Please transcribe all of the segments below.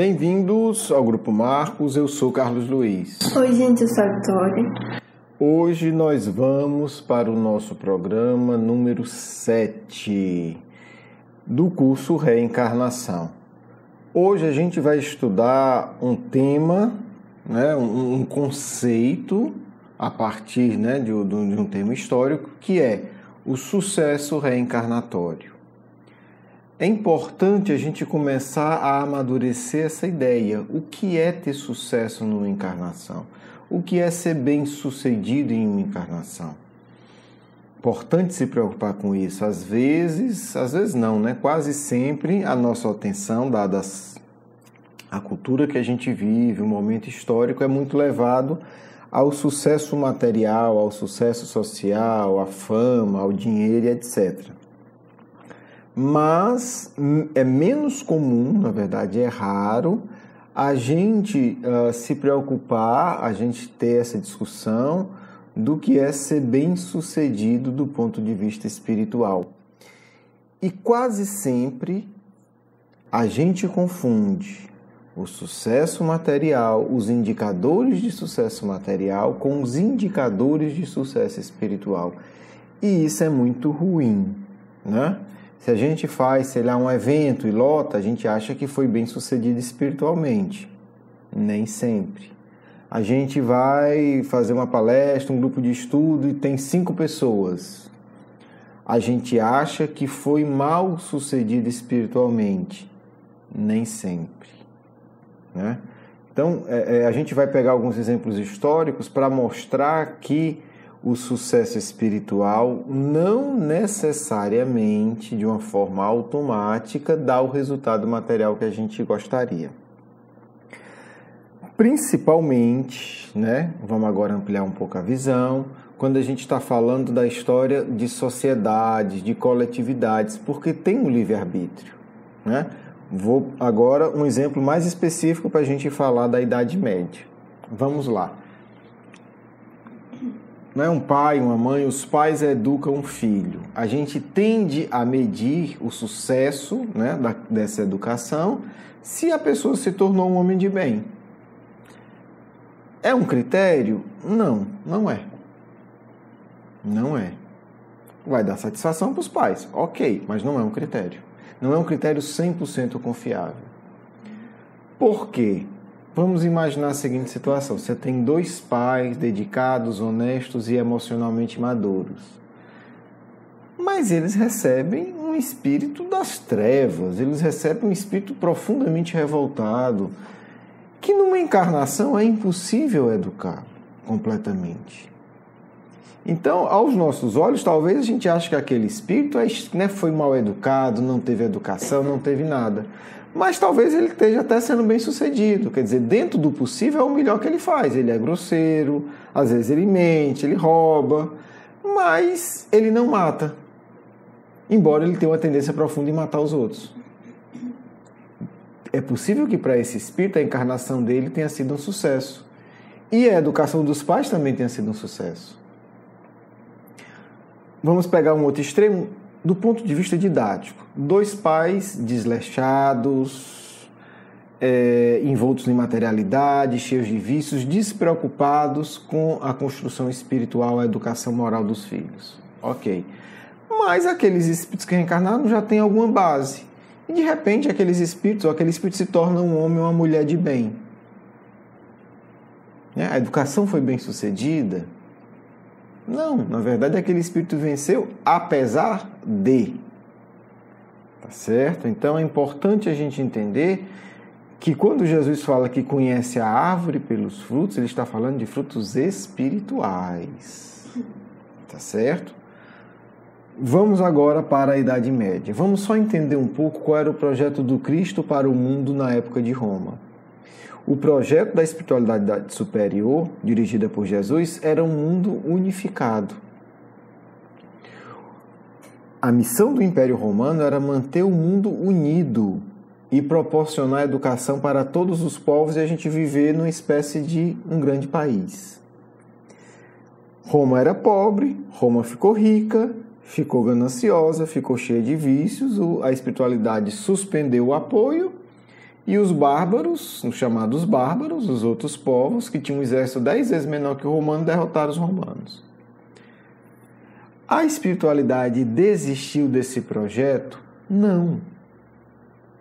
Bem-vindos ao Grupo Marcos, eu sou Carlos Luiz. Oi, gente, eu sou a Vitória. Hoje nós vamos para o nosso programa número 7 do curso Reencarnação. Hoje a gente vai estudar um tema, um conceito a partir de um tema histórico, que é o sucesso reencarnatório. É importante a gente começar a amadurecer essa ideia. O que é ter sucesso numa encarnação? O que é ser bem-sucedido em uma encarnação? Importante se preocupar com isso. Às vezes não, Quase sempre a nossa atenção, dada a cultura que a gente vive, o momento histórico, é muito levado ao sucesso material, ao sucesso social, à fama, ao dinheiro, etc. Mas é menos comum, na verdade é raro, a gente se preocupar, a gente ter essa discussão do que é ser bem-sucedido do ponto de vista espiritual. E quase sempre a gente confunde o sucesso material, os indicadores de sucesso material, com os indicadores de sucesso espiritual. E isso é muito ruim, Se a gente faz, um evento e lota, a gente acha que foi bem sucedido espiritualmente. Nem sempre. A gente vai fazer uma palestra, um grupo de estudo e tem 5 pessoas. A gente acha que foi mal sucedido espiritualmente. Nem sempre. Então, a gente vai pegar alguns exemplos históricos para mostrar que o sucesso espiritual não necessariamente, de uma forma automática, dá o resultado material que a gente gostaria. Principalmente, vamos agora ampliar um pouco a visão, quando a gente está falando da história de sociedades, de coletividades, porque tem um livre-arbítrio, Vou agora um exemplo mais específico para a gente falar da Idade Média. Vamos lá. Um pai, uma mãe, os pais educam um filho. A gente tende a medir o sucesso dessa educação se a pessoa se tornou um homem de bem. É um critério? Não, não é. Não é. Vai dar satisfação para os pais, ok, mas não é um critério. Não é um critério 100% confiável. Por quê? Vamos imaginar a seguinte situação. Você tem 2 pais dedicados, honestos e emocionalmente maduros. Mas eles recebem um espírito das trevas, eles recebem um espírito profundamente revoltado, que numa encarnação é impossível educar completamente. Então, aos nossos olhos, talvez a gente ache que aquele espírito foi mal educado, não teve educação, não teve nada. Mas talvez ele esteja até sendo bem sucedido. Quer dizer, dentro do possível é o melhor que ele faz. Ele é grosseiro, às vezes ele mente, ele rouba, mas ele não mata. Embora ele tenha uma tendência profunda em matar os outros. É possível que para esse espírito a encarnação dele tenha sido um sucesso. E a educação dos pais também tenha sido um sucesso. Vamos pegar um outro extremo do ponto de vista didático. 2 pais desleixados, envoltos em materialidade, cheios de vícios, despreocupados com a construção espiritual, a educação moral dos filhos. Ok. Mas aqueles espíritos que reencarnaram já têm alguma base. E de repente aquele espírito se torna um homem ou uma mulher de bem. A educação foi bem sucedida? Não, na verdade aquele espírito venceu apesar de. Tá certo? Então é importante a gente entender que quando Jesus fala que conhece a árvore pelos frutos, ele está falando de frutos espirituais. Tá certo? Vamos agora para a Idade Média. Vamos só entender um pouco qual era o projeto do Cristo para o mundo na época de Roma. O projeto da espiritualidade superior, dirigida por Jesus, era um mundo unificado. A missão do Império Romano era manter o mundo unido e proporcionar educação para todos os povos e a gente viver numa espécie de um grande país. Roma era pobre, Roma ficou rica, ficou gananciosa, ficou cheia de vícios, a espiritualidade suspendeu o apoio E os bárbaros, os chamados bárbaros, os outros povos, que tinham um exército 10 vezes menor que o romano, derrotaram os romanos. A espiritualidade desistiu desse projeto? Não.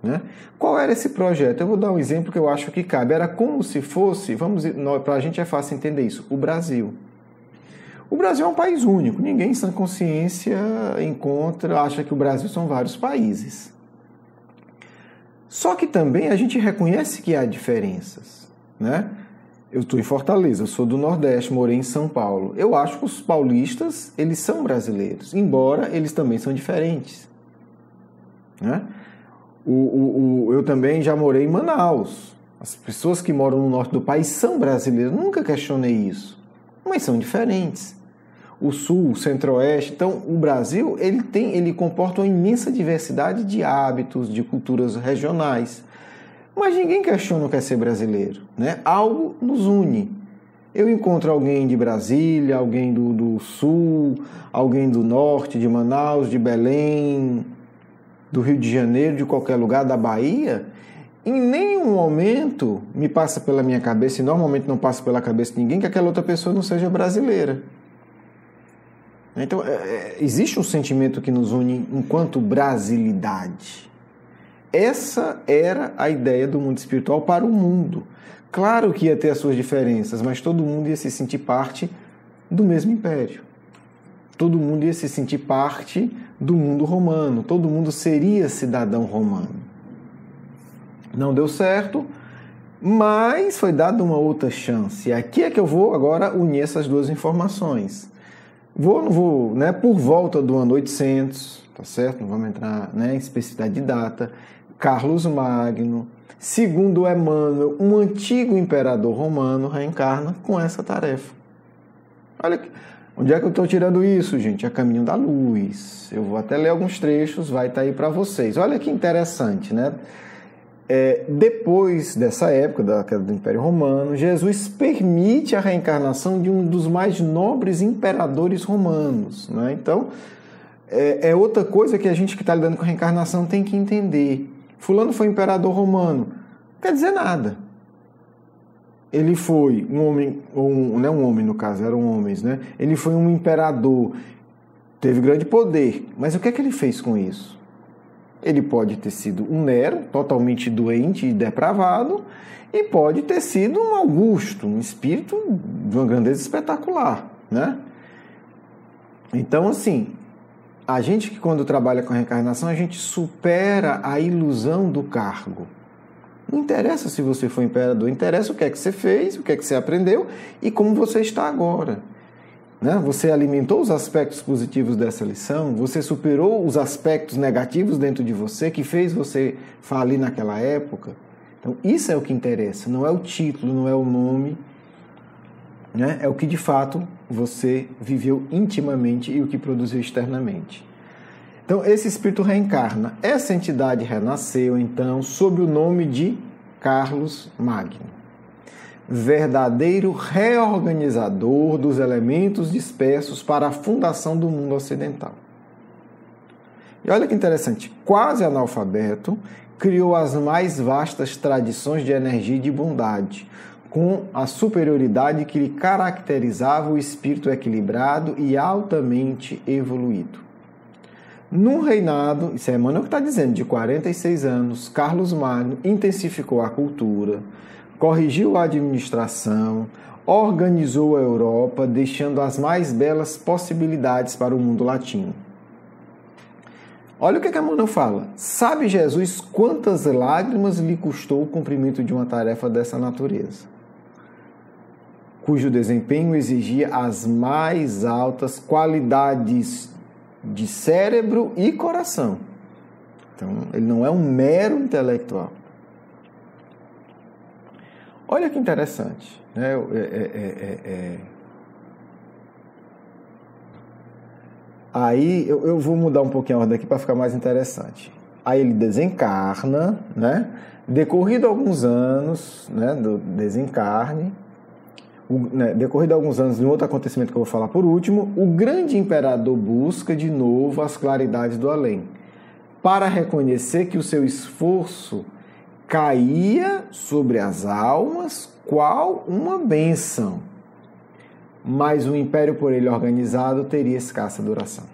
Né? Qual era esse projeto? Eu vou dar um exemplo que eu acho que cabe. Era como se fosse, para a gente é fácil entender isso, o Brasil. O Brasil é um país único. Ninguém, sem consciência, acha que o Brasil são vários países. Só que também a gente reconhece que há diferenças. Né? Eu estou em Fortaleza, eu sou do Nordeste, morei em São Paulo. Eu acho que os paulistas, eles são brasileiros, embora eles também são diferentes. Né? Eu também já morei em Manaus. As pessoas que moram no norte do país são brasileiras. Nunca questionei isso. Mas são diferentes. O sul, o centro-oeste. Então, o Brasil, ele comporta uma imensa diversidade de hábitos, de culturas regionais. Mas ninguém questiona o que é ser brasileiro. Né? Algo nos une. Eu encontro alguém de Brasília, alguém do sul, alguém do norte, de Manaus, de Belém, do Rio de Janeiro, de qualquer lugar, da Bahia, em nenhum momento me passa pela minha cabeça, e normalmente não passa pela cabeça de ninguém, que aquela outra pessoa não seja brasileira. Então, existe um sentimento que nos une enquanto brasilidade. Essa era a ideia do mundo espiritual para o mundo. Claro que ia ter as suas diferenças, mas todo mundo ia se sentir parte do mesmo império. Todo mundo ia se sentir parte do mundo romano. Todo mundo seria cidadão romano. Não deu certo, mas foi dada uma outra chance. E aqui é que eu vou agora unir essas duas informações. Por volta do ano 800, tá certo? Não vamos entrar em especificidade de data. Carlos Magno, segundo Emmanuel, um antigo imperador romano, reencarna com essa tarefa. Olha aqui. Onde é que eu estou tirando isso, gente? A caminho da luz. Eu vou até ler alguns trechos, vai estar aí para vocês. Olha que interessante, né? Depois dessa época, da queda do Império Romano, Jesus permite a reencarnação de um dos mais nobres imperadores romanos. Né? Então, é outra coisa que a gente que está lidando com a reencarnação tem que entender. Fulano foi imperador romano. Não quer dizer nada. Ele foi um homem, não é um homem no caso, eram homens, né? Ele foi um imperador, teve grande poder, mas o que é que ele fez com isso? Ele pode ter sido um Nero, totalmente doente e depravado, e pode ter sido um Augusto, um espírito de uma grandeza espetacular, né? Então, assim, a gente que quando trabalha com a reencarnação, a gente supera a ilusão do cargo. Não interessa se você foi imperador, interessa o que é que você fez, o que é que você aprendeu e como você está agora. Né? Você alimentou os aspectos positivos dessa lição, você superou os aspectos negativos dentro de você que fez você falir naquela época. Então, isso é o que interessa, não é o título, não é o nome, né? É o que de fato você viveu intimamente e o que produziu externamente. Então, esse espírito reencarna. Essa entidade renasceu, então, sob o nome de Carlos Magno, verdadeiro reorganizador dos elementos dispersos para a fundação do mundo ocidental. E olha que interessante, quase analfabeto, criou as mais vastas tradições de energia e de bondade, com a superioridade que lhe caracterizava o espírito equilibrado e altamente evoluído. Num reinado, isso é Emmanuel que está dizendo, de 46 anos, Carlos Magno intensificou a cultura, corrigiu a administração, organizou a Europa, deixando as mais belas possibilidades para o mundo latino. Olha o que Emmanuel fala. Sabe Jesus quantas lágrimas lhe custou o cumprimento de uma tarefa dessa natureza, cujo desempenho exigia as mais altas qualidades de cérebro e coração. Então, ele não é um mero intelectual. Olha que interessante. Né? Aí, eu vou mudar um pouquinho a ordem aqui para ficar mais interessante. Aí ele desencarna, né? Decorrido alguns anos, né, do desencarne, decorrido alguns anos de um outro acontecimento que eu vou falar por último, o grande imperador busca de novo as claridades do além, para reconhecer que o seu esforço caía sobre as almas qual uma bênção, mas o império por ele organizado teria escassa duração.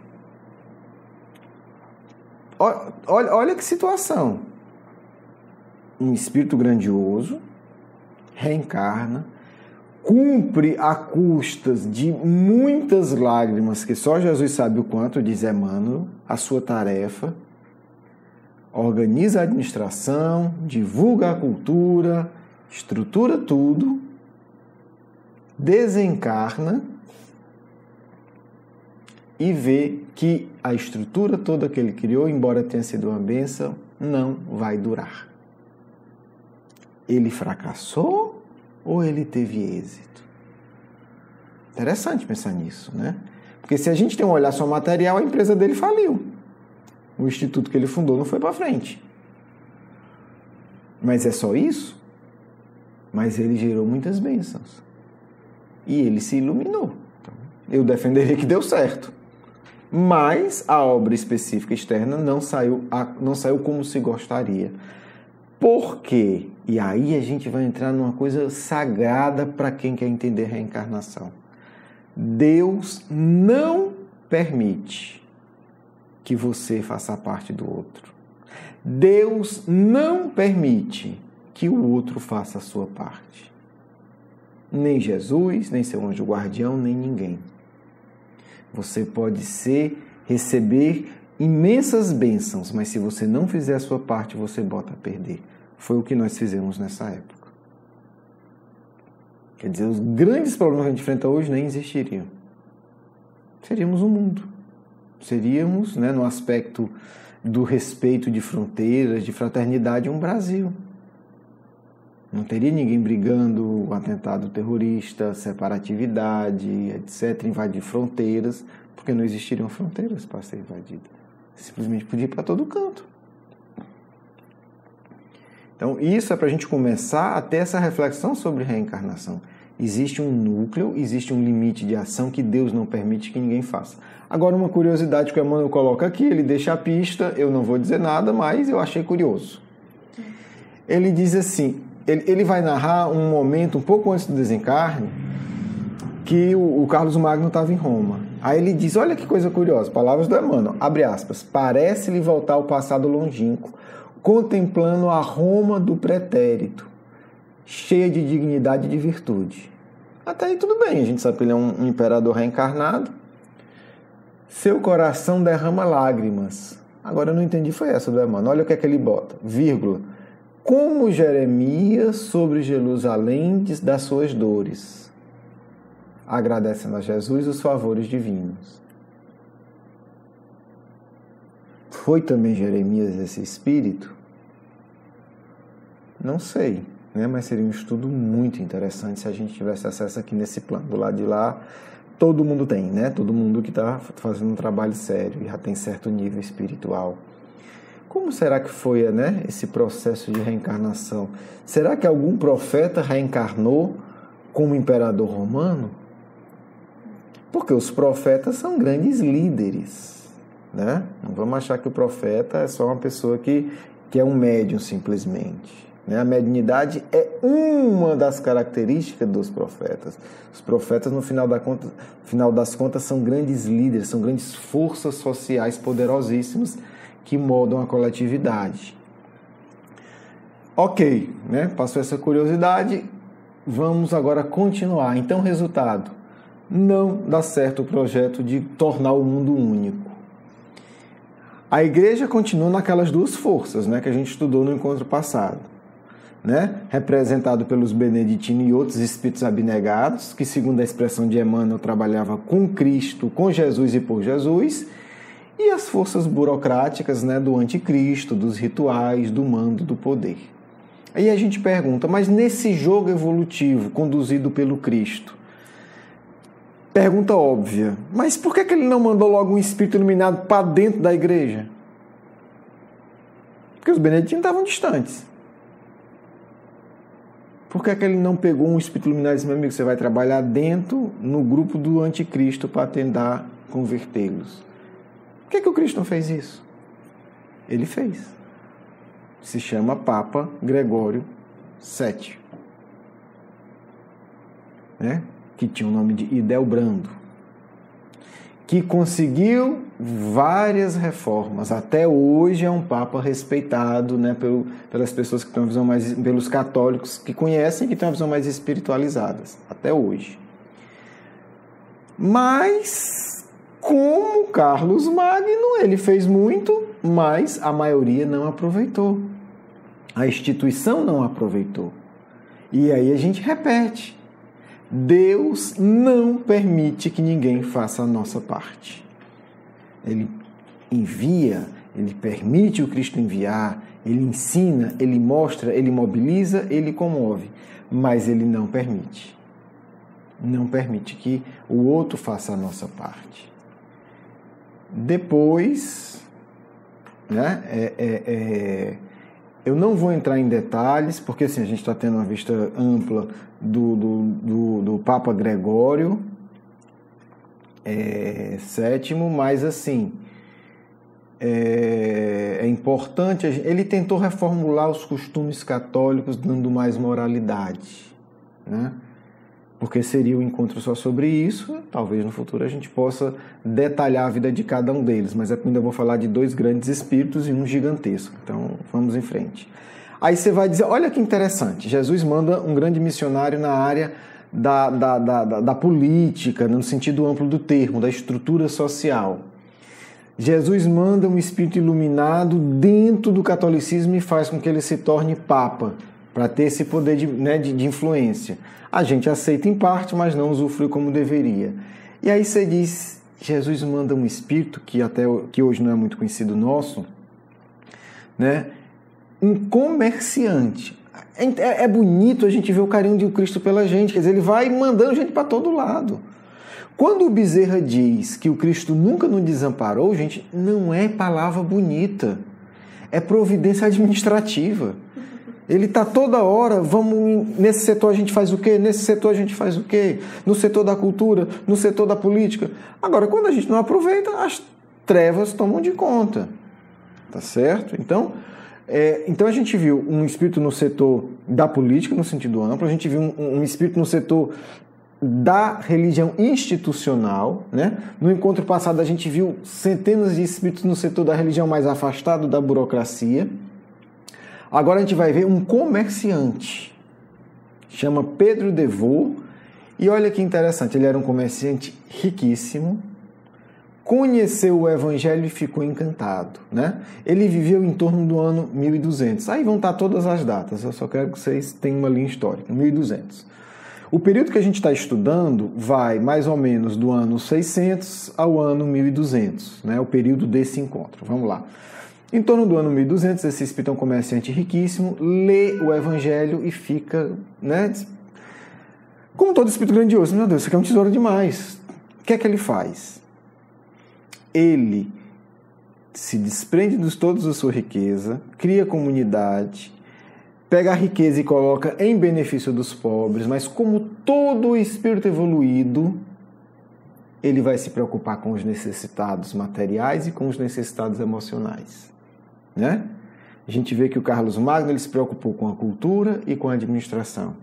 Olha que situação. Um espírito grandioso reencarna, cumpre a custas de muitas lágrimas, que só Jesus sabe o quanto, diz Emmanuel, a sua tarefa, organiza a administração, divulga a cultura, estrutura tudo, desencarna e vê que a estrutura toda que ele criou, embora tenha sido uma bênção, não vai durar. Ele fracassou ou ele teve êxito? Interessante pensar nisso, né? Porque se a gente tem um olhar só material, a empresa dele faliu. O instituto que ele fundou não foi para frente. Mas é só isso? Mas ele gerou muitas bênçãos. E ele se iluminou. Então, eu defenderia que deu certo. Mas a obra específica externa não saiu como se gostaria. Por quê? E aí a gente vai entrar numa coisa sagrada para quem quer entender reencarnação. Deus não permite que você faça parte do outro. Deus não permite que o outro faça a sua parte. Nem Jesus, nem seu anjo guardião, nem ninguém. Você pode receber imensas bênçãos, mas se você não fizer a sua parte, você bota a perder. Foi o que nós fizemos nessa época. Quer dizer, os grandes problemas que a gente enfrenta hoje nem existiriam. Seríamos um mundo. Seríamos, no aspecto do respeito de fronteiras, de fraternidade, um Brasil. Não teria ninguém brigando, atentado terrorista, separatividade, etc., invadir fronteiras, porque não existiriam fronteiras para ser invadida. Simplesmente podia ir para todo canto. Então, isso é para a gente começar a ter essa reflexão sobre reencarnação. Existe um núcleo, existe um limite de ação que Deus não permite que ninguém faça. Agora, uma curiosidade que o Emmanuel coloca aqui, ele deixa a pista, eu não vou dizer nada, mas eu achei curioso. Ele diz assim, ele vai narrar um momento, um pouco antes do desencarne, que o Carlos Magno estava em Roma. Aí ele diz, olha que coisa curiosa, palavras do Emmanuel, abre aspas, parece-lhe voltar ao passado longínquo, contemplando a Roma do pretérito, cheia de dignidade e de virtude. Até aí tudo bem, a gente sabe que ele é um imperador reencarnado. Seu coração derrama lágrimas. Agora eu não entendi, foi essa do Emmanuel. Olha o que é que ele bota, vírgula. Como Jeremias sobre Jerusalém das suas dores, agradecendo a Jesus os favores divinos. Foi também Jeremias esse espírito? Não sei, mas seria um estudo muito interessante se a gente tivesse acesso aqui nesse plano. Do lado de lá, todo mundo tem, Todo mundo que está fazendo um trabalho sério e já tem certo nível espiritual. Como será que foi, esse processo de reencarnação? Será que algum profeta reencarnou como imperador romano? Porque os profetas são grandes líderes. Não vamos achar que o profeta é só uma pessoa que é um médium simplesmente. A mediunidade é uma das características dos profetas. Os profetas, no final das contas, são grandes líderes, são grandes forças sociais poderosíssimas que moldam a coletividade. Ok, passou essa curiosidade, vamos agora continuar. Então, resultado, não dá certo o projeto de tornar o mundo único. A igreja continua naquelas duas forças, que a gente estudou no encontro passado, representado pelos beneditinos e outros espíritos abnegados, que, segundo a expressão de Emmanuel, trabalhava com Cristo, com Jesus e por Jesus, e as forças burocráticas, do anticristo, dos rituais, do mando, do poder. Aí a gente pergunta, mas nesse jogo evolutivo conduzido pelo Cristo, pergunta óbvia, mas por que ele não mandou logo um espírito iluminado para dentro da igreja? Porque os beneditinos estavam distantes. Por que ele não pegou um espírito iluminado e disse, meu amigo, você vai trabalhar dentro, no grupo do anticristo para tentar convertê-los? Por que o Cristo não fez isso? Ele fez. se chama Papa Gregório VII, né? Que tinha o nome de Hildebrando, que conseguiu várias reformas. Até hoje é um Papa respeitado, né, pelas pessoas que têm uma visão mais, pelos católicos que conhecem, que têm uma visão mais espiritualizadas, até hoje. Mas, como Carlos Magno, ele fez muito, mas a maioria não aproveitou. A instituição não aproveitou. E aí a gente repete. Deus não permite que ninguém faça a nossa parte. Ele envia, ele permite o Cristo enviar, ele ensina, ele mostra, ele mobiliza, ele comove, mas ele não permite. Não permite que o outro faça a nossa parte. Depois, né, eu não vou entrar em detalhes, porque assim, a gente está tendo uma vista ampla do Papa Gregório VII, mas assim, é importante, ele tentou reformular os costumes católicos dando mais moralidade, né? Porque seria um encontro só sobre isso, talvez no futuro a gente possa detalhar a vida de cada um deles, mas ainda vou falar de 2 grandes espíritos e um gigantesco, então vamos em frente. Aí você vai dizer, olha que interessante, Jesus manda um grande missionário na área da política, no sentido amplo do termo, da estrutura social. Jesus manda um espírito iluminado dentro do catolicismo e faz com que ele se torne papa, para ter esse poder de influência. A gente aceita em parte, mas não usufrui como deveria. E aí você diz, Jesus manda um espírito, que hoje não é muito conhecido nosso, né? Um comerciante. É bonito a gente ver o carinho de Cristo pela gente, quer dizer, ele vai mandando gente para todo lado. Quando o Bezerra diz que o Cristo nunca nos desamparou, gente, não é palavra bonita, é providência administrativa. Ele está toda hora, nesse setor a gente faz o quê? Nesse setor a gente faz o quê? No setor da cultura, no setor da política. Agora, quando a gente não aproveita, as trevas tomam de conta. Tá certo? Então a gente viu um espírito no setor da política, no sentido amplo, a gente viu um espírito no setor da religião institucional, né? No encontro passado a gente viu centenas de espíritos no setor da religião mais afastado da burocracia. Agora a gente vai ver um comerciante, chama Pedro de Vaux, e olha que interessante, ele era um comerciante riquíssimo, conheceu o Evangelho e ficou encantado, né? Ele viveu em torno do ano 1200, aí vão estar todas as datas, eu só quero que vocês tenham uma linha histórica, 1200. O período que a gente está estudando vai mais ou menos do ano 600 ao ano 1200, né? O período desse encontro, vamos lá. Em torno do ano 1200, esse espírito é um comerciante riquíssimo, lê o Evangelho e fica, né, como todo espírito grandioso, meu Deus, isso aqui é um tesouro demais. O que é que ele faz? Ele se desprende de toda a sua riqueza, cria comunidade, pega a riqueza e coloca em benefício dos pobres, mas como todo espírito evoluído, ele vai se preocupar com os necessitados materiais e com os necessitados emocionais. Né? A gente vê que o Carlos Magno ele se preocupou com a cultura e com a administração.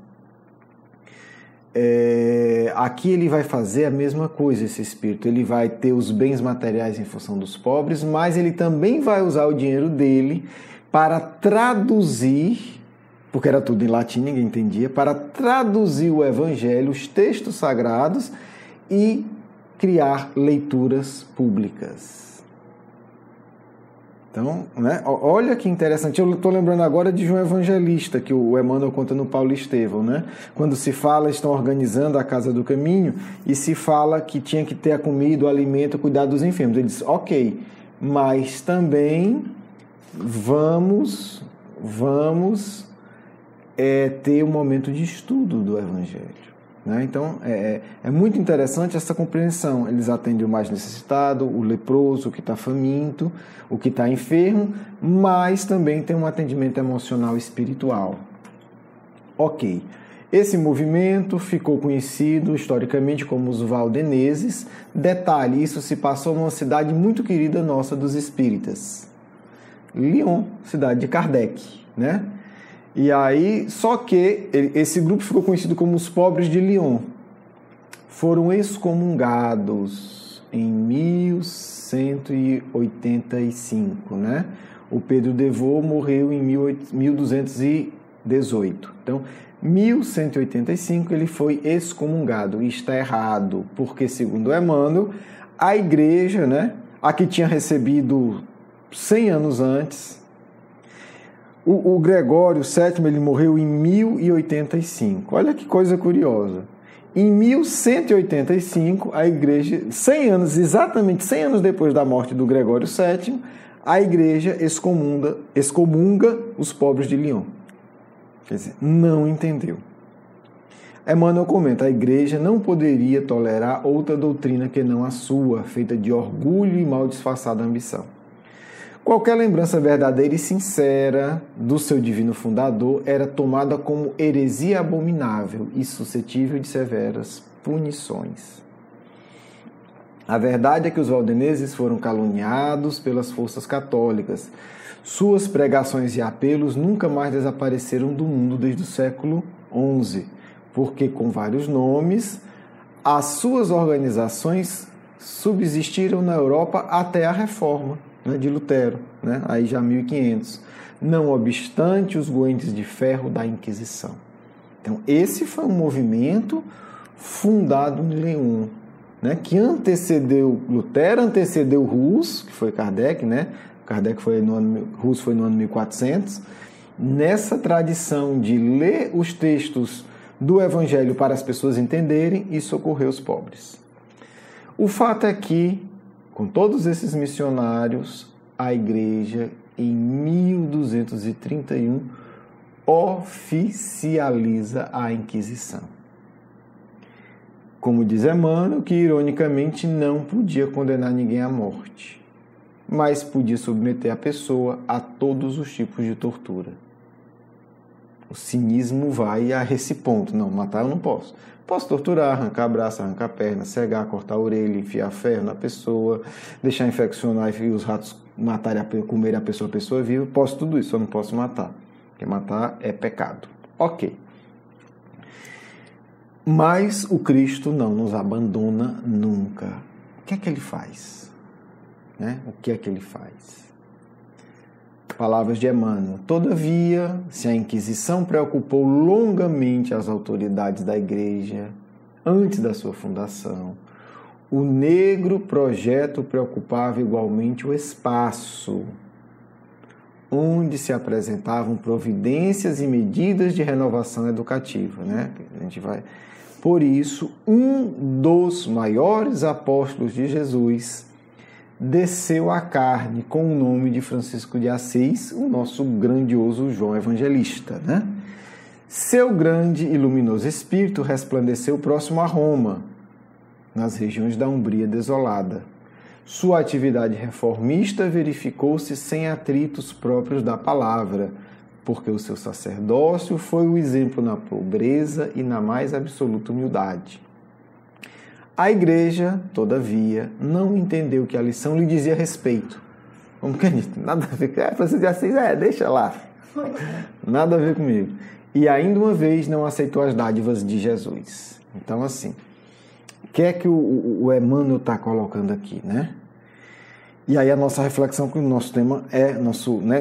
Aqui ele vai fazer a mesma coisa, esse espírito. Ele vai ter os bens materiais em função dos pobres, mas ele também vai usar o dinheiro dele para traduzir, porque era tudo em latim, ninguém entendia, para traduzir o Evangelho, os textos sagrados e criar leituras públicas. Então, né, olha que interessante. Eu estou lembrando agora de João Evangelista, que o Emmanuel conta no Paulo Estevão, né? Quando se fala, estão organizando a Casa do Caminho, e se fala que tinha que ter a comida, o alimento, o cuidado dos enfermos. Ele diz, ok, mas também vamos ter um momento de estudo do Evangelho. Né? Então, é muito interessante essa compreensão. Eles atendem o mais necessitado, o leproso, o que está faminto, o que está enfermo, mas também tem um atendimento emocional e espiritual. Ok. Esse movimento ficou conhecido historicamente como os valdeneses. Detalhe, isso se passou numa cidade muito querida nossa dos espíritas. Lyon, cidade de Kardec, né? E aí, só que esse grupo ficou conhecido como os pobres de Lyon. Foram excomungados em 1185, né? O Pedro Devaux morreu em 1218. Então, 1185 ele foi excomungado. E está errado, porque, segundo Emmanuel, a igreja, né, a que tinha recebido 100 anos antes, o Gregório VII ele morreu em 1085. Olha que coisa curiosa. Em 1185, a igreja, 100 anos, exatamente 100 anos depois da morte do Gregório VII, a igreja excomunga os pobres de Lyon. Quer dizer, não entendeu. Emmanuel comenta, a igreja não poderia tolerar outra doutrina que não a sua, feita de orgulho e mal disfarçada ambição. Qualquer lembrança verdadeira e sincera do seu divino fundador era tomada como heresia abominável e suscetível de severas punições. A verdade é que os valdenses foram caluniados pelas forças católicas. Suas pregações e apelos nunca mais desapareceram do mundo desde o século XI, porque, com vários nomes, as suas organizações subsistiram na Europa até a Reforma, né, de Lutero, né, aí já 1500, não obstante os goentes de ferro da Inquisição. Então, esse foi um movimento fundado em Lyon, né, que antecedeu Lutero, antecedeu Hus, que foi Kardec, né? Kardec foi no ano, Hus foi no ano 1400. Nessa tradição de ler os textos do Evangelho para as pessoas entenderem e socorrer os pobres. O fato é que, com todos esses missionários, a igreja, em 1231, oficializa a Inquisição. Como diz Emmanuel, que ironicamente não podia condenar ninguém à morte, mas podia submeter a pessoa a todos os tipos de tortura. O cinismo vai a esse ponto. Não, matar eu não posso. Posso torturar, arrancar braço, arrancar perna, cegar, cortar a orelha, enfiar ferro na pessoa, deixar infeccionar e os ratos matarem, comerem a pessoa viva. Posso tudo isso, só não posso matar. Porque matar é pecado. Ok. Mas o Cristo não nos abandona nunca. O que é que ele faz? Né? O que é que ele faz? Palavras de Emmanuel. Todavia, se a Inquisição preocupou longamente as autoridades da Igreja antes da sua fundação, o negro projeto preocupava igualmente o espaço, onde se apresentavam providências e medidas de renovação educativa, né? A gente vai. Por isso, um dos maiores apóstolos de Jesus desceu à carne com o nome de Francisco de Assis, o nosso grandioso João Evangelista, né? Seu grande e luminoso espírito resplandeceu próximo a Roma, nas regiões da Umbria desolada. Sua atividade reformista verificou-se sem atritos próprios da palavra, porque o seu sacerdócio foi o exemplo na pobreza e na mais absoluta humildade. A igreja, todavia, não entendeu que a lição lhe dizia respeito. Como que nada a ver com Francisco de Assis, deixa lá. Nada a ver comigo. E ainda uma vez não aceitou as dádivas de Jesus. Então, assim, o que é que o Emmanuel está colocando aqui, né? E aí a nossa reflexão, que o nosso tema é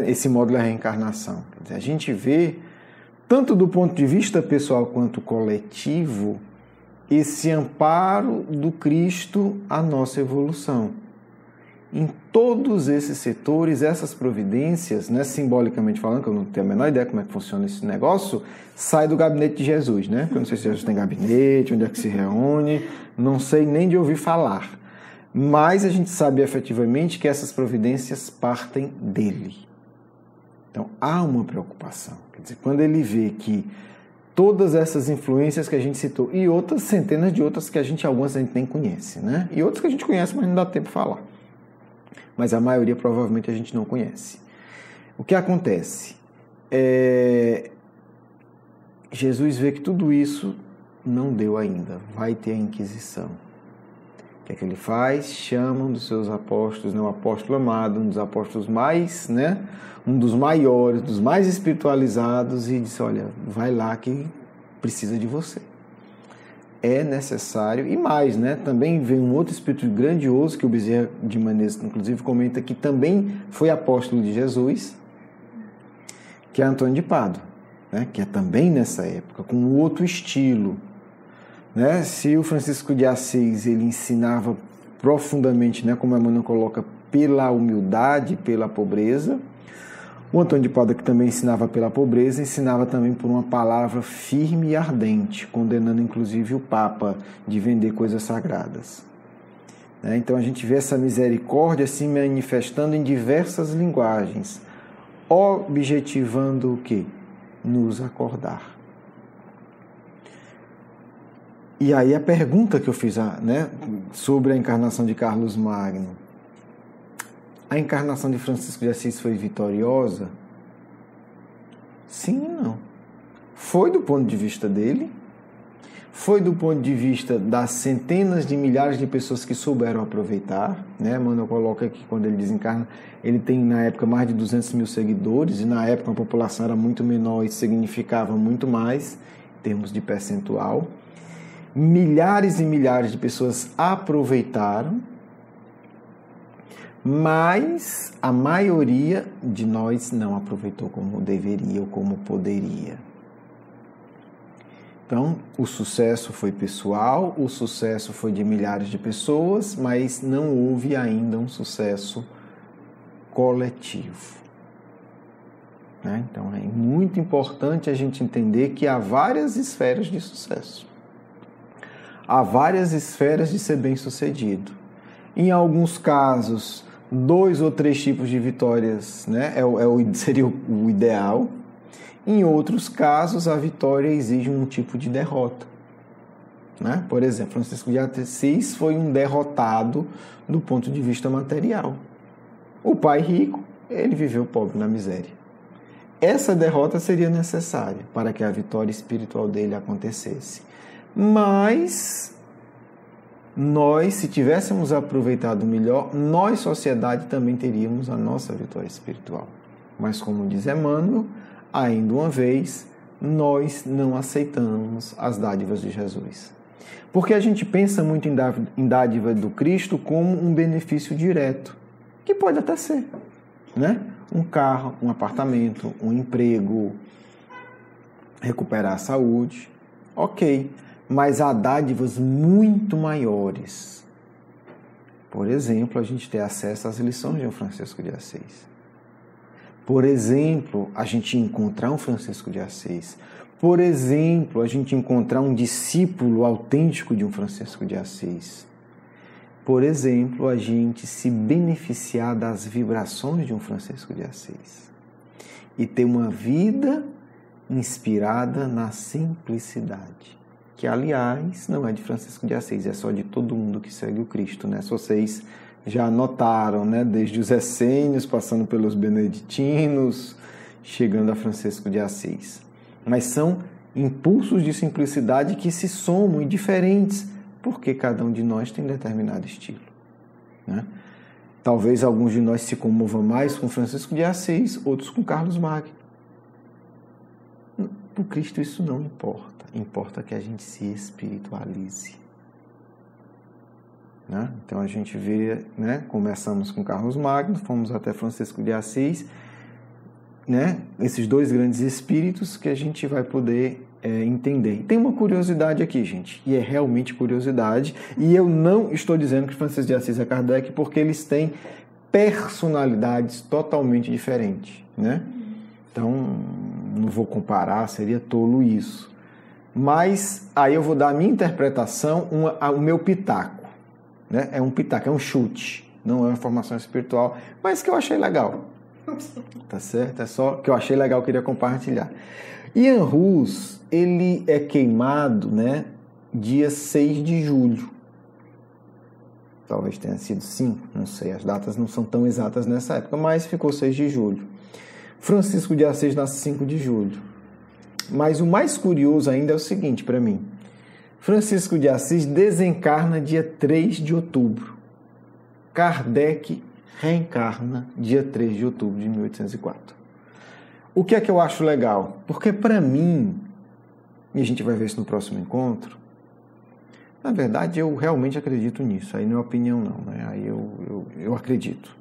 esse módulo é a reencarnação. Quer dizer, a gente vê, tanto do ponto de vista pessoal quanto coletivo, esse amparo do Cristo à nossa evolução. Em todos esses setores, essas providências, né, simbolicamente falando, que eu não tenho a menor ideia como é que funciona esse negócio, sai do gabinete de Jesus, né? Eu não sei se Jesus tem gabinete, onde é que se reúne, não sei nem de ouvir falar. Mas a gente sabe efetivamente que essas providências partem dele. Então, há uma preocupação. Quer dizer, quando ele vê que todas essas influências que a gente citou, e outras centenas de outras que algumas a gente nem conhece, né? E outras que a gente conhece, mas não dá tempo de falar. Mas a maioria provavelmente a gente não conhece. O que acontece? Jesus vê que tudo isso não deu ainda, vai ter a Inquisição. O que é que ele faz? Chama um dos seus apóstolos, né, o apóstolo amado, um dos apóstolos mais, né, um dos maiores, dos mais espiritualizados, e diz, olha, vai lá que precisa de você. É necessário, e mais, né? Também vem um outro espírito grandioso que o Bezerra de Menezes, inclusive, comenta que também foi apóstolo de Jesus, que é Antônio de Pádua, né? Que é também nessa época, com um outro estilo, né? Se o Francisco de Assis ele ensinava profundamente, né? Como a Emmanuel coloca, pela humildade, pela pobreza, o Antônio de Pádua, que também ensinava pela pobreza, ensinava também por uma palavra firme e ardente, condenando inclusive o Papa de vender coisas sagradas. Então a gente vê essa misericórdia se manifestando em diversas linguagens, objetivando o quê? Nos acordar. E aí a pergunta que eu fiz, né, sobre a encarnação de Carlos Magno. A encarnação de Francisco de Assis foi vitoriosa? Sim e não. Foi do ponto de vista dele, foi do ponto de vista das centenas de milhares de pessoas que souberam aproveitar, né? Emmanuel coloca que quando ele desencarna, ele tem na época mais de 200 mil seguidores, e na época a população era muito menor e significava muito mais, em termos de percentual. Milhares e milhares de pessoas aproveitaram, mas a maioria de nós não aproveitou como deveria ou como poderia. Então, o sucesso foi pessoal, o sucesso foi de milhares de pessoas, mas não houve ainda um sucesso coletivo. Então, é muito importante a gente entender que há várias esferas de sucesso. Há várias esferas de ser bem-sucedido. Em alguns casos, 2 ou 3 tipos de vitórias, né? Seria o ideal. Em outros casos, a vitória exige um tipo de derrota, né? Por exemplo, Francisco de Assis foi um derrotado do ponto de vista material. O pai rico, ele viveu pobre na miséria. Essa derrota seria necessária para que a vitória espiritual dele acontecesse. Mas nós, se tivéssemos aproveitado melhor, nós, sociedade, também teríamos a nossa vitória espiritual. Mas, como diz Emmanuel, ainda uma vez, nós não aceitamos as dádivas de Jesus. Porque a gente pensa muito em dádiva do Cristo como um benefício direto, que pode até ser, né? Um carro, um apartamento, um emprego, recuperar a saúde, ok. Mas há dádivas muito maiores. Por exemplo, a gente ter acesso às lições de um Francisco de Assis. Por exemplo, a gente encontrar um Francisco de Assis. Por exemplo, a gente encontrar um discípulo autêntico de um Francisco de Assis. Por exemplo, a gente se beneficiar das vibrações de um Francisco de Assis. E ter uma vida inspirada na simplicidade. Que, aliás, não é de Francisco de Assis, é só de todo mundo que segue o Cristo, né? Se vocês já notaram, né? Desde os essênios, passando pelos beneditinos, chegando a Francisco de Assis. Mas são impulsos de simplicidade que se somam e diferentes, porque cada um de nós tem determinado estilo, né? Talvez alguns de nós se comovam mais com Francisco de Assis, outros com Carlos Magno. Para o Cristo isso não importa. Importa que a gente se espiritualize, né? Então a gente vê, né? Começamos com Carlos Magno, fomos até Francisco de Assis, né? Esses 2 grandes espíritos que a gente vai poder entender. Tem uma curiosidade aqui, gente, e é realmente curiosidade, e eu não estou dizendo que Francisco de Assis é Kardec, porque eles têm personalidades totalmente diferentes, né? Então, não vou comparar, seria tolo isso. Mas aí eu vou dar a minha interpretação, o meu pitaco, né? É um pitaco, é um chute, não é uma formação espiritual, mas que eu achei legal. Tá certo? É só que eu achei legal, eu queria compartilhar. Ian Hus, ele é queimado, né, dia 6 de julho. Talvez tenha sido 5, não sei, as datas não são tão exatas nessa época, mas ficou 6 de julho. Francisco de Assis nasce 5 de julho. Mas o mais curioso ainda é o seguinte para mim. Francisco de Assis desencarna dia 3 de outubro. Kardec reencarna dia 3 de outubro de 1804. O que é que eu acho legal? Porque para mim, e a gente vai ver isso no próximo encontro, na verdade eu realmente acredito nisso, aí não é opinião não, né? Aí eu acredito.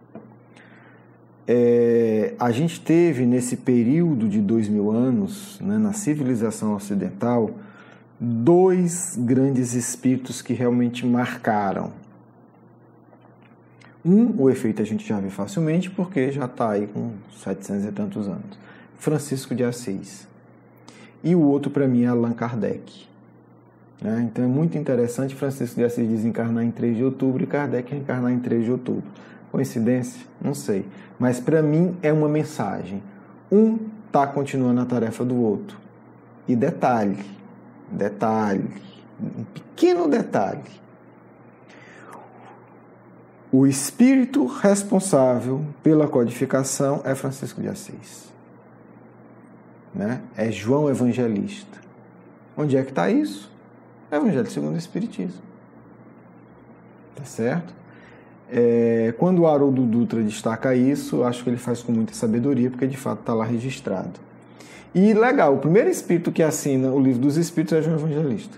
A gente teve nesse período de 2000 anos, né, na civilização ocidental, 2 grandes espíritos que realmente marcaram. O efeito a gente já vê facilmente, porque já está aí com 700 e tantos anos. Francisco de Assis. E o outro, para mim, é Allan Kardec. Né? Então é muito interessante Francisco de Assis desencarnar em 3 de outubro e Kardec reencarnar em 3 de outubro. Coincidência? Não sei. Mas para mim é uma mensagem. Um está continuando a tarefa do outro. E detalhe, um pequeno detalhe. O espírito responsável pela codificação é Francisco de Assis. Né? É João Evangelista. Onde é que está isso? Evangelho segundo o Espiritismo. Tá certo? Quando o Haroldo Dutra destaca isso, acho que ele faz com muita sabedoria, porque de fato está lá registrado. E legal, o primeiro espírito que assina o Livro dos Espíritos é João Evangelista.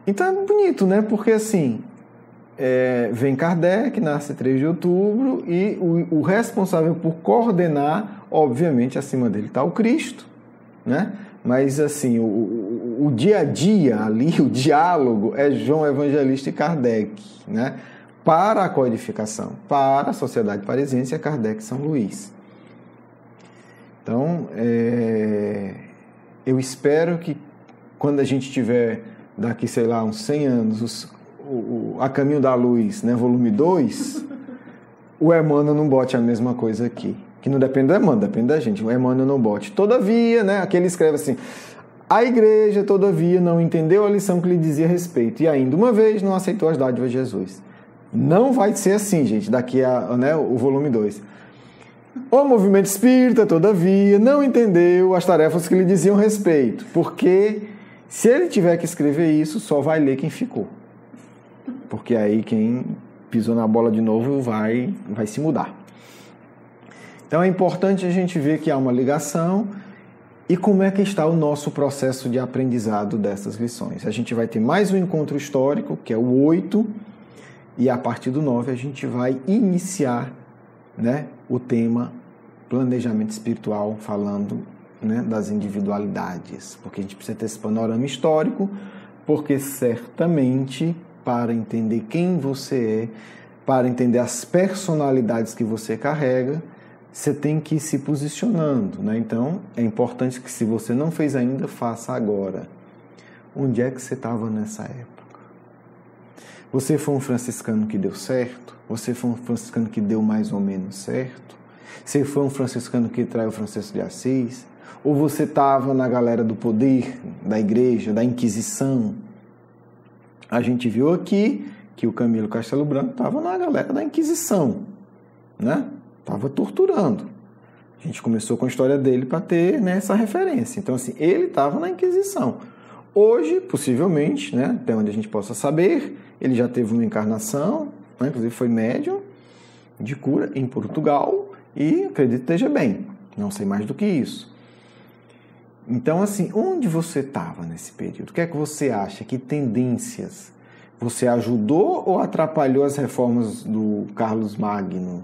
Então é bonito, né? Porque assim, vem Kardec, nasce 3 de outubro, e o responsável por coordenar, obviamente, acima dele está o Cristo, né? Mas assim, o dia a dia ali, o diálogo é João Evangelista e Kardec, né? Para a codificação, para a Sociedade Parisiense é Kardec e São Luís. Então, eu espero que quando a gente tiver daqui, sei lá, uns 100 anos, A Caminho da Luz, né, volume 2, o Emmanuel não bote a mesma coisa aqui. Que não depende do Emmanuel, depende da gente. O Emmanuel não bote. Todavia, né, aqui ele escreve assim: a igreja, todavia, não entendeu a lição que lhe dizia respeito e ainda uma vez não aceitou as dádivas de Jesus. Não vai ser assim, gente, daqui a, né, o volume 2. O movimento espírita, todavia, não entendeu as tarefas que lhe diziam respeito, porque se ele tiver que escrever isso, só vai ler quem ficou. Porque aí quem pisou na bola de novo vai se mudar. Então é importante a gente ver que há uma ligação e como é que está o nosso processo de aprendizado dessas lições. A gente vai ter mais um encontro histórico, que é o 8, e a partir do 9 a gente vai iniciar, né, o tema planejamento espiritual, falando, né, das individualidades, porque a gente precisa ter esse panorama histórico, porque certamente para entender quem você é, para entender as personalidades que você carrega, você tem que ir se posicionando, né? Então, é importante que se você não fez ainda, faça agora. Onde é que você estava nessa época? Você foi um franciscano que deu certo? Você foi um franciscano que deu mais ou menos certo? Você foi um franciscano que traiu Francisco de Assis? Ou você estava na galera do poder, da igreja, da Inquisição? A gente viu aqui que o Camilo Castelo Branco estava na galera da Inquisição, né? Estava torturando. A gente começou com a história dele para ter, né, essa referência. Então, assim, ele estava na Inquisição. Hoje, possivelmente, né, até onde a gente possa saber, ele já teve uma encarnação, né, inclusive foi médium de cura em Portugal e acredito que esteja bem. Não sei mais do que isso. Então, assim, onde você estava nesse período? O que é que você acha? Que tendências? Você ajudou ou atrapalhou as reformas do Carlos Magno?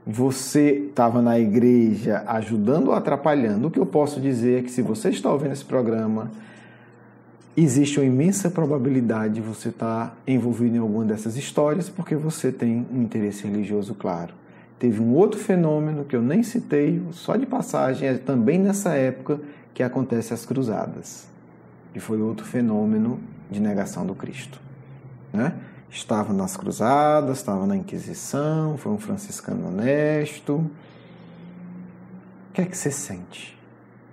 Você estava na igreja ajudando ou atrapalhando? O que eu posso dizer é que se você está ouvindo esse programa, existe uma imensa probabilidade de você estar envolvido em alguma dessas histórias porque você tem um interesse religioso claro. Teve um outro fenômeno que eu nem citei, só de passagem, é também nessa época que acontece as cruzadas. E foi outro fenômeno de negação do Cristo, né? Estava nas cruzadas, estava na Inquisição, foi um franciscano honesto. O que é que você sente?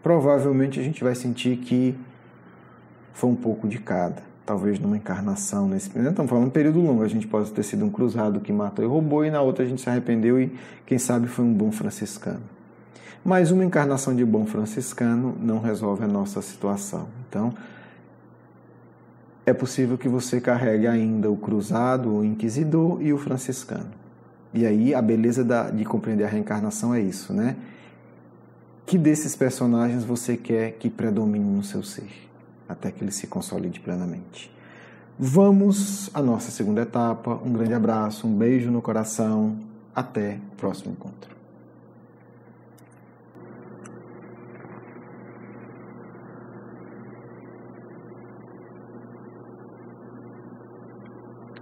Provavelmente a gente vai sentir que foi um pouco de cada. Talvez numa encarnação, estamos falando de um período longo, a gente pode ter sido um cruzado que matou e roubou, e na outra a gente se arrependeu e, quem sabe, foi um bom franciscano. Mas uma encarnação de bom franciscano não resolve a nossa situação. Então, é possível que você carregue ainda o cruzado, o inquisidor e o franciscano. E aí a beleza de compreender a reencarnação é isso, né? Que desses personagens você quer que predomine no seu ser, até que ele se consolide plenamente. Vamos à nossa segunda etapa. Um grande abraço, um beijo no coração. Até o próximo encontro.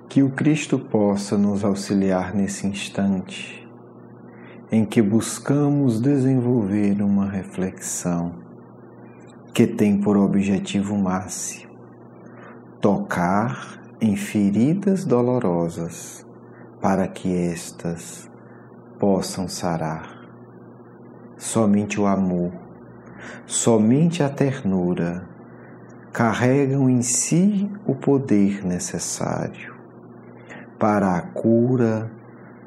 Que o Cristo possa nos auxiliar nesse instante em que buscamos desenvolver uma reflexão que tem por objetivo máximo tocar em feridas dolorosas para que estas possam sarar. Somente o amor, somente a ternura carregam em si o poder necessário para a cura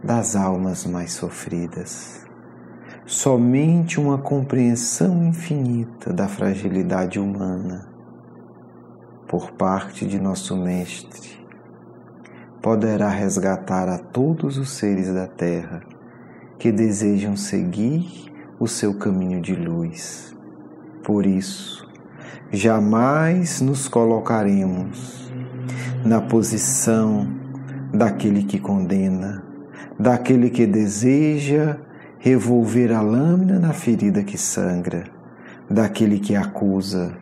das almas mais sofridas. Somente uma compreensão infinita da fragilidade humana por parte de nosso Mestre poderá resgatar a todos os seres da Terra que desejam seguir o seu caminho de luz. Por isso, jamais nos colocaremos na posição daquele que condena, daquele que deseja revolver a lâmina na ferida que sangra, daquele que acusa,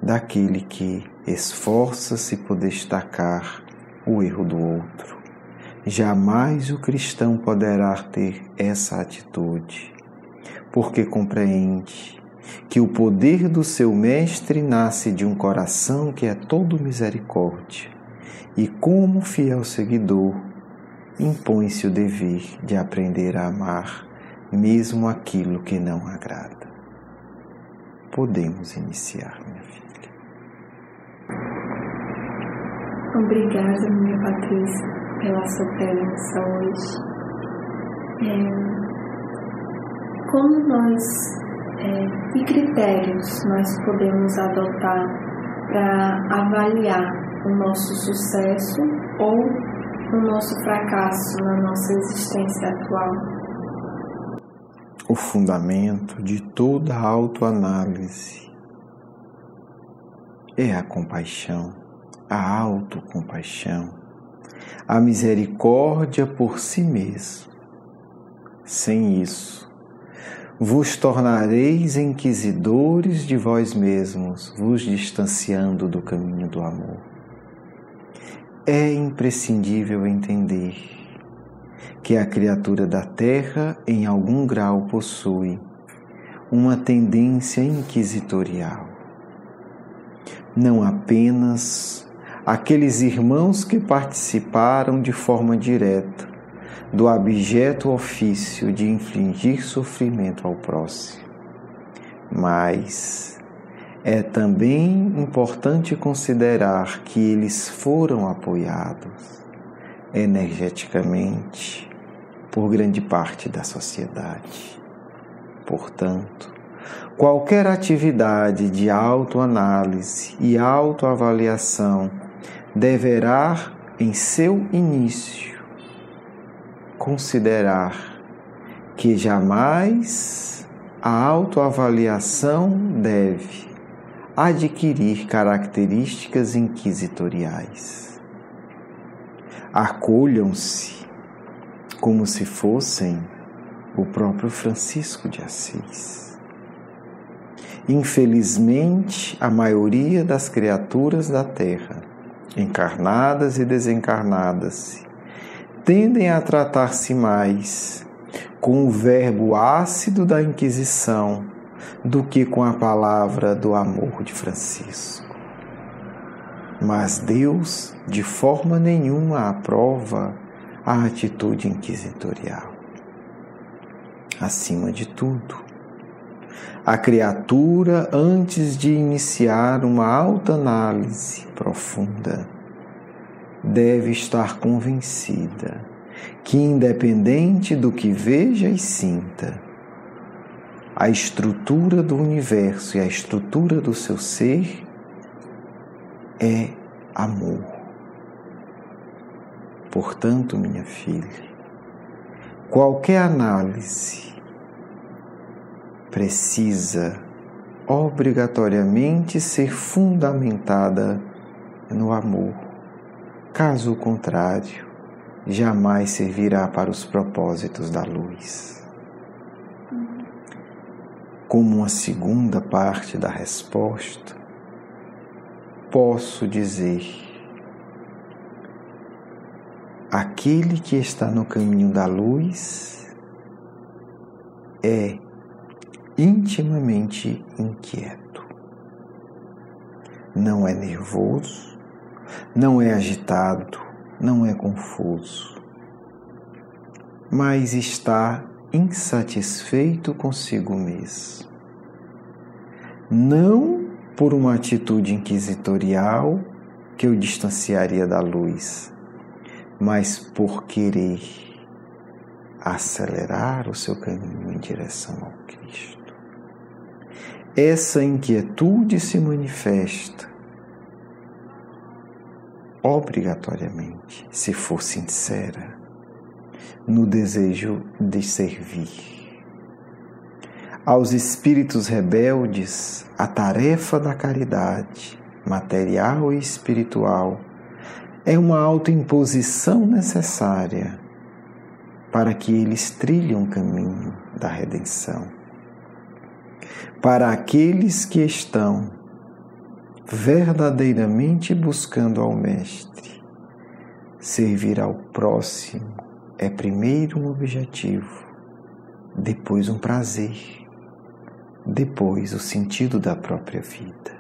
daquele que esforça-se por destacar o erro do outro. Jamais o cristão poderá ter essa atitude, porque compreende que o poder do seu Mestre nasce de um coração que é todo misericórdia, e como fiel seguidor, impõe-se o dever de aprender a amar mesmo aquilo que não agrada. Podemos iniciar, minha filha. Obrigada, minha Patrícia, pela sua presença hoje. Como nós, que critérios nós podemos adotar para avaliar o nosso sucesso ou o nosso fracasso na nossa existência atual? O fundamento de toda autoanálise é a compaixão, a autocompaixão, a misericórdia por si mesmo. Sem isso, vos tornareis inquisidores de vós mesmos, vos distanciando do caminho do amor. É imprescindível entender que a criatura da Terra, em algum grau, possui uma tendência inquisitorial. Não apenas aqueles irmãos que participaram de forma direta do abjeto ofício de infligir sofrimento ao próximo, mas é também importante considerar que eles foram apoiados energeticamente por grande parte da sociedade. Portanto, qualquer atividade de autoanálise e autoavaliação deverá, em seu início, considerar que jamais a autoavaliação deve adquirir características inquisitoriais. Acolham-se como se fossem o próprio Francisco de Assis. Infelizmente, a maioria das criaturas da Terra, encarnadas e desencarnadas, tendem a tratar-se mais com o verbo ácido da Inquisição do que com a palavra do amor de Francisco. Mas Deus, de forma nenhuma, aprova a atitude inquisitorial. Acima de tudo, a criatura, antes de iniciar uma autoanálise profunda, deve estar convencida que, independente do que veja e sinta, a estrutura do universo e a estrutura do seu ser é amor. Portanto, minha filha, qualquer análise precisa obrigatoriamente ser fundamentada no amor. Caso contrário, jamais servirá para os propósitos da luz. Como uma segunda parte da resposta, posso dizer: aquele que está no caminho da luz é intimamente inquieto. Não é nervoso, não é agitado, não é confuso, mas está insatisfeito consigo mesmo. Não por uma atitude inquisitorial que o distanciaria da luz, mas por querer acelerar o seu caminho em direção ao Cristo. Essa inquietude se manifesta obrigatoriamente, se for sincera, no desejo de servir. Aos espíritos rebeldes, a tarefa da caridade, material e espiritual, é uma autoimposição necessária para que eles trilhem um caminho da redenção. Para aqueles que estão verdadeiramente buscando ao Mestre, servir ao próximo é primeiro um objetivo, depois um prazer, depois o sentido da própria vida.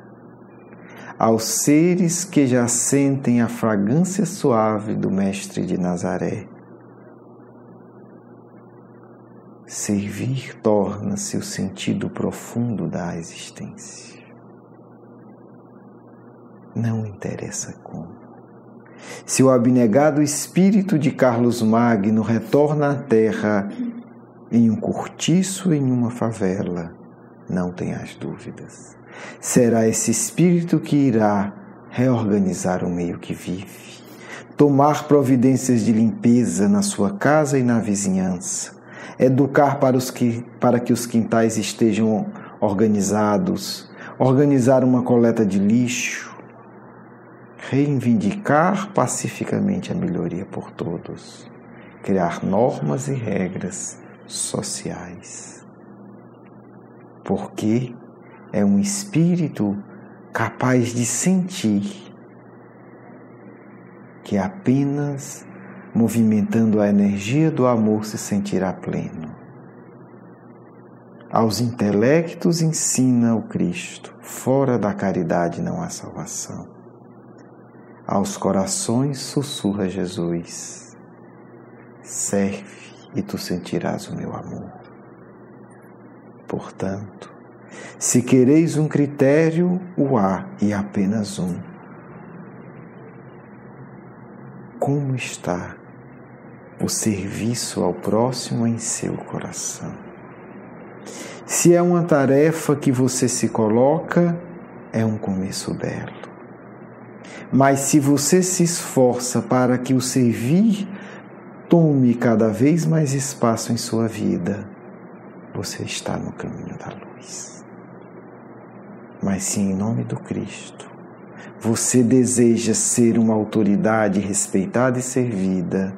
Aos seres que já sentem a fragrância suave do Mestre de Nazaré, servir torna-se o sentido profundo da existência. Não interessa como. Se o abnegado espírito de Carlos Magno retorna à Terra em um cortiço, em uma favela, não tenhas dúvidas. Será esse espírito que irá reorganizar o meio que vive, tomar providências de limpeza na sua casa e na vizinhança, educar para que os quintais estejam organizados, organizar uma coleta de lixo, reivindicar pacificamente a melhoria por todos, criar normas e regras sociais. Porque é um espírito capaz de sentir que apenas movimentando a energia do amor se sentirá pleno. Aos intelectos ensina o Cristo: fora da caridade não há salvação. Aos corações sussurra Jesus: serve e tu sentirás o meu amor. Portanto, se quereis um critério, o há e apenas um. Como está o serviço ao próximo em seu coração? Se é uma tarefa que você se coloca, é um começo belo. Mas se você se esforça para que o servir tome cada vez mais espaço em sua vida, você está no caminho da luz. Mas se em nome do Cristo você deseja ser uma autoridade respeitada e servida,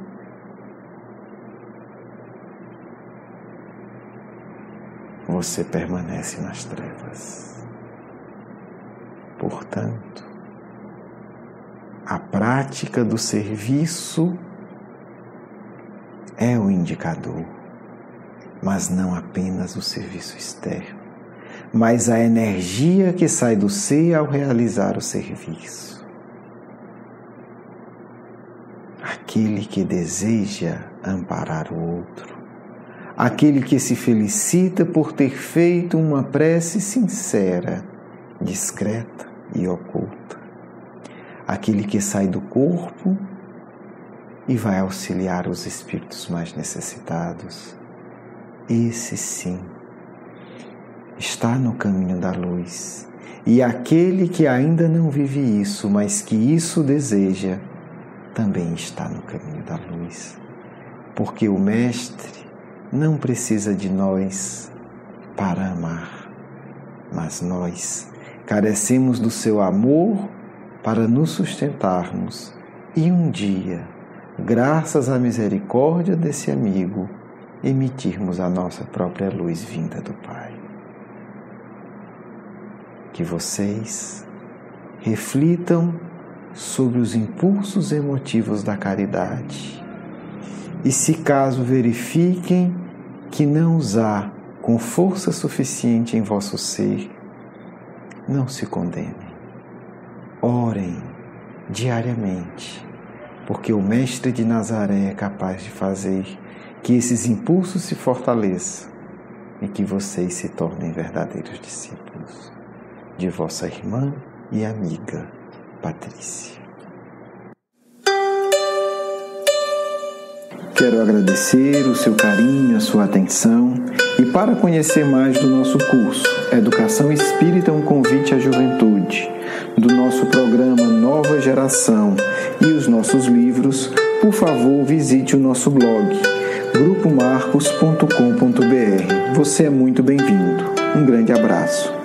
você permanece nas trevas. Portanto, a prática do serviço é o indicador, mas não apenas o serviço externo, mas a energia que sai do ser ao realizar o serviço. Aquele que deseja amparar o outro, aquele que se felicita por ter feito uma prece sincera, discreta e oculta, aquele que sai do corpo e vai auxiliar os espíritos mais necessitados, esse sim está no caminho da luz. E aquele que ainda não vive isso, mas que isso deseja, também está no caminho da luz. Porque o Mestre não precisa de nós para amar, mas nós carecemos do seu amor para nos sustentarmos e um dia, graças à misericórdia desse amigo, emitirmos a nossa própria luz vinda do Pai. Que vocês reflitam sobre os impulsos emotivos da caridade e, se caso verifiquem que não os há com força suficiente em vosso ser, não se condenem. Orem diariamente, porque o Mestre de Nazaré é capaz de fazer que esses impulsos se fortaleçam e que vocês se tornem verdadeiros discípulos de vossa irmã e amiga Patrícia. Quero agradecer o seu carinho, a sua atenção, e para conhecer mais do nosso curso Educação Espírita, um convite à juventude, do nosso programa Nova Geração e os nossos livros, por favor, visite o nosso blog grupomarcos.com.br. Você é muito bem-vindo. Um grande abraço.